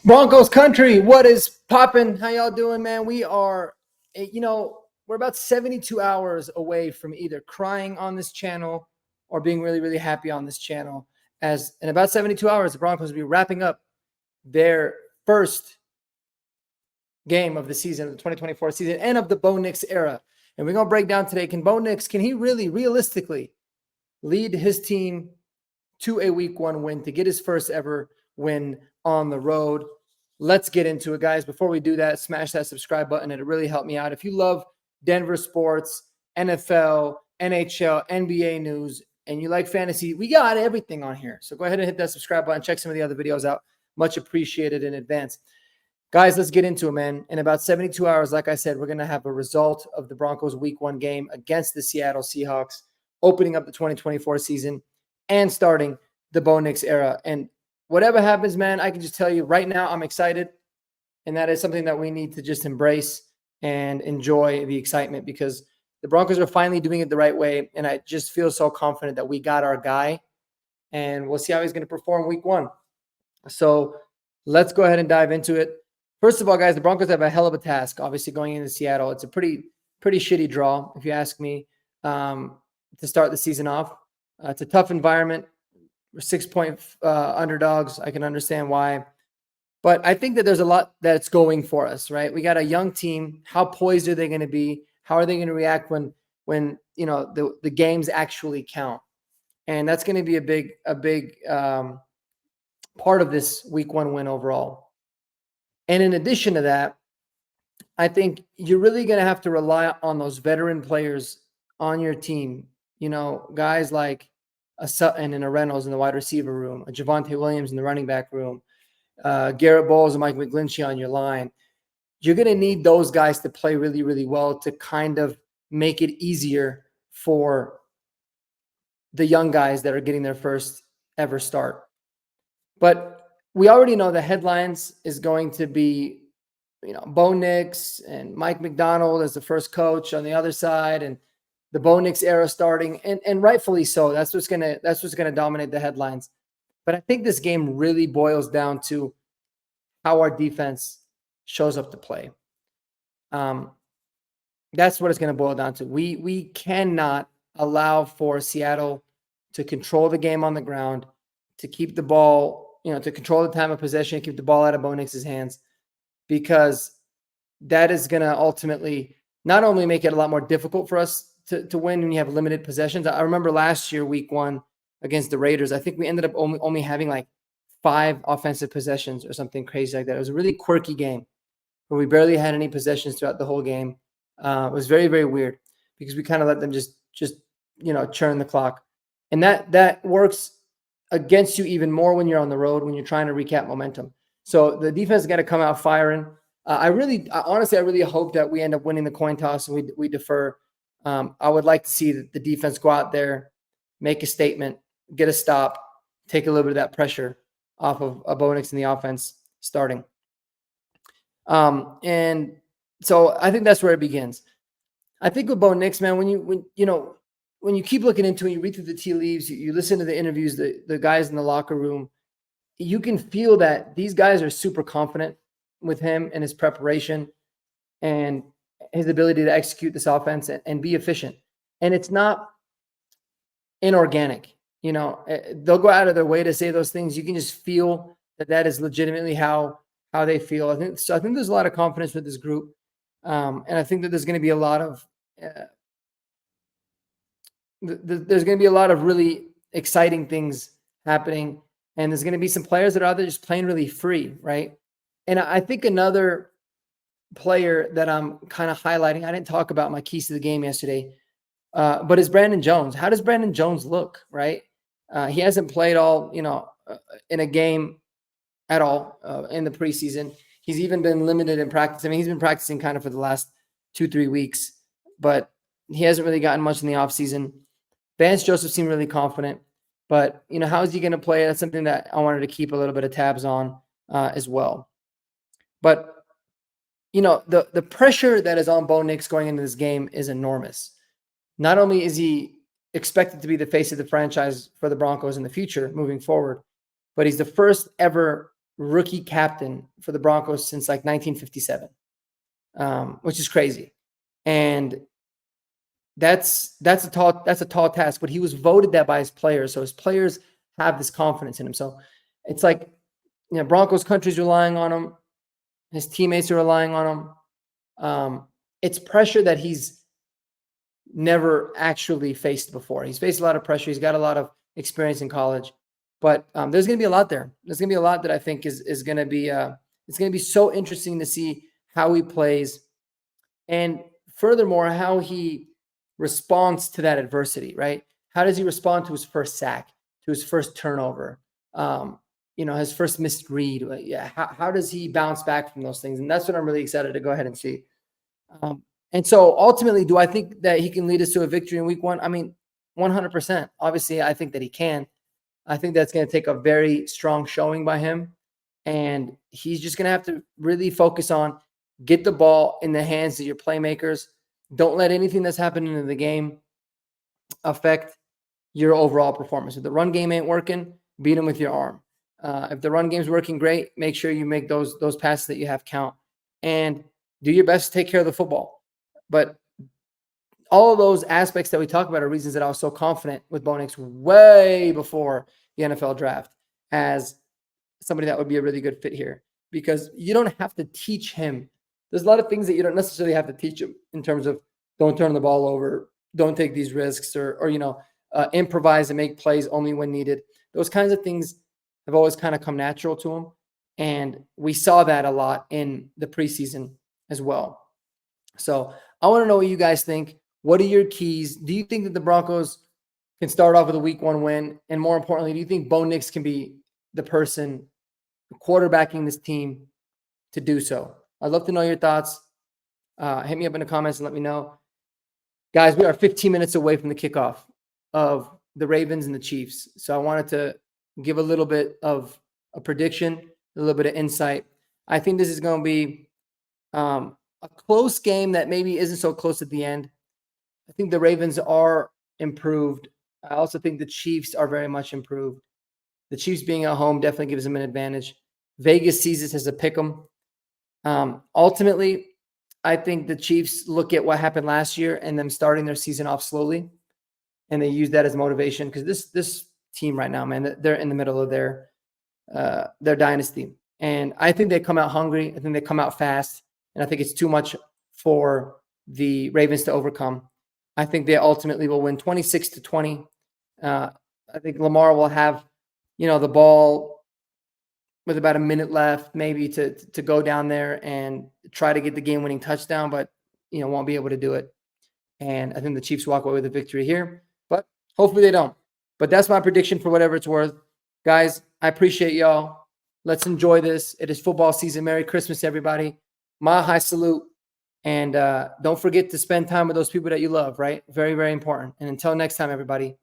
Broncos country, what is popping? How y'all doing, man? We are, we're about 72 hours away from either crying on this channel or being really, really happy on this channel. As in about 72 hours, the Broncos will be wrapping up their first game of the season, of the 2024 season, and of the Bo Nix era. And we're going to break down today, can Bo Nix, can he really realistically lead his team to a week one win to get his first ever win on the road? Let's get into it, guys. Before we do that, smash that subscribe button. It'll really help me out. If you love Denver sports, NFL, NHL, NBA news, and you like fantasy, we got everything on here. So go ahead and hit that subscribe button. Check some of the other videos out. Much appreciated in advance. Guys, let's get into it, man. In about 72 hours, like I said, we're going to have a result of the Broncos week one game against the Seattle Seahawks, opening up the 2024 season and starting the Bo Nix era. And whatever happens, man, I can just tell you right now, I'm excited. And that is something that we need to just embrace and enjoy the excitement, because the Broncos are finally doing it the right way. And I just feel so confident that we got our guy, and we'll see how he's going to perform week one. So let's go ahead and dive into it. First of all, guys, the Broncos have a hell of a task, obviously, going into Seattle. It's a pretty shitty draw, if you ask me, to start the season off. It's a tough environment. We're 6-point underdogs. I can understand why. But I think that there's a lot that's going for us, right? We got a young team. How poised are they going to be? How are they going to react when the games actually count? And that's going to be a big part of this week one win overall. And in addition to that, I think you're really going to have to rely on those veteran players on your team. Guys like a Sutton and a Reynolds in the wide receiver room, a Javonte Williams in the running back room, Garrett Bowles and Mike McGlinchey on your line. You're going to need those guys to play really, really well to kind of make it easier for the young guys that are getting their first ever start. But we already know the headlines is going to be, Bo Nix and Mike McDonald as the first coach on the other side, and the Bo Nix era starting, and rightfully so. That's what's gonna dominate the headlines. But I think this game really boils down to how our defense shows up to play. That's what it's going to boil down to. We cannot allow for Seattle to control the game on the ground, to keep the ball, to control the time of possession, keep the ball out of Bo Nix's hands, because that is going to ultimately not only make it a lot more difficult for us to win when you have limited possessions. I remember last year, week one against the Raiders, I think we ended up only having like 5 offensive possessions or something crazy like that. It was a really quirky game where we barely had any possessions throughout the whole game. It was very, very weird because we kind of let them just churn the clock. And that works against you even more when you're on the road, when you're trying to recap momentum. So the defense has got to come out firing. I honestly really hope that we end up winning the coin toss and we defer. I would like to see the defense go out there, make a statement, get a stop, take a little bit of that pressure off of Bo Nix in the offense starting. And so I think that's where it begins. I think with Bo Nix, man, when you keep looking into it, you read through the tea leaves, you listen to the interviews, the guys in the locker room, you can feel that these guys are super confident with him and his preparation and his ability to execute this offense and be efficient. And it's not inorganic. They'll go out of their way to say those things. You can just feel that is legitimately how they feel. I think there's a lot of confidence with this group. And I think that there's going to be a lot of really exciting things happening. And there's going to be some players that are out there just playing really free, right? And I think another player that I'm kind of highlighting, I didn't talk about my keys to the game yesterday, but is Brandon Jones. How does Brandon Jones look, right? He hasn't played all, in a game at all in the preseason. He's even been limited in practice. I mean, he's been practicing kind of for the last 2-3 weeks, but he hasn't really gotten much in the offseason. Vance Joseph seemed really confident, but, how is he going to play? That's something that I wanted to keep a little bit of tabs on as well. But, the pressure that is on Bo Nix going into this game is enormous. Not only is he expected to be the face of the franchise for the Broncos in the future moving forward, but he's the first ever rookie captain for the Broncos since like 1957, which is crazy. And that's a tall task, but he was voted that by his players. So his players have this confidence in him. So it's like, Broncos country's relying on him. His teammates are relying on him. It's pressure that he's never actually faced before. He's faced a lot of pressure. He's got a lot of experience in college, but there's going to be a lot there. There's going to be a lot that I think is going to be it's going to be so interesting to see how he plays, and furthermore, how he responds to that adversity, right? How does he respond to his first sack, to his first turnover, his first missed read? Yeah, how does he bounce back from those things? And that's what I'm really excited to go ahead and see. And so ultimately, do I think that he can lead us to a victory in week 1? I mean, 100%. Obviously, I think that he can. I think that's going to take a very strong showing by him. And he's just going to have to really focus on get the ball in the hands of your playmakers. Don't let anything that's happening in the game affect your overall performance. If the run game ain't working, beat him with your arm. If the run game's working great, make sure you make those passes that you have count. And do your best to take care of the football. But all of those aspects that we talk about are reasons that I was so confident with Bo Nix way before the NFL draft as somebody that would be a really good fit here, because you don't have to teach him. There's a lot of things that you don't necessarily have to teach him in terms of don't turn the ball over, don't take these risks, or improvise and make plays only when needed. Those kinds of things have always kind of come natural to him. And we saw that a lot in the preseason as well. So I want to know what you guys think. What are your keys? Do you think that the Broncos can start off with a week 1 win? And more importantly, do you think Bo Nix can be the person quarterbacking this team to do so? I'd love to know your thoughts. Hit me up in the comments and let me know. Guys, we are 15 minutes away from the kickoff of the Ravens and the Chiefs. So I wanted to give a little bit of a prediction, a little bit of insight. I think this is going to be a close game that maybe isn't so close at the end. I think the Ravens are improved. I also think the Chiefs are very much improved. The Chiefs being at home definitely gives them an advantage. Vegas sees this as a pick 'em. Ultimately, I think the Chiefs look at what happened last year and them starting their season off slowly, and they use that as motivation, because this team right now, man, they're in the middle of their dynasty. And I think they come out hungry. I think they come out fast. And I think it's too much for the Ravens to overcome. I think they ultimately will win 26-20. I think Lamar will have, the ball with about a minute left, maybe to go down there and try to get the game-winning touchdown, but, won't be able to do it. And I think the Chiefs walk away with a victory here, but hopefully they don't. But that's my prediction for whatever it's worth. Guys, I appreciate y'all. Let's enjoy this. It is football season. Merry Christmas, everybody. My high salute. And don't forget to spend time with those people that you love, right? Very, very important. And until next time, everybody,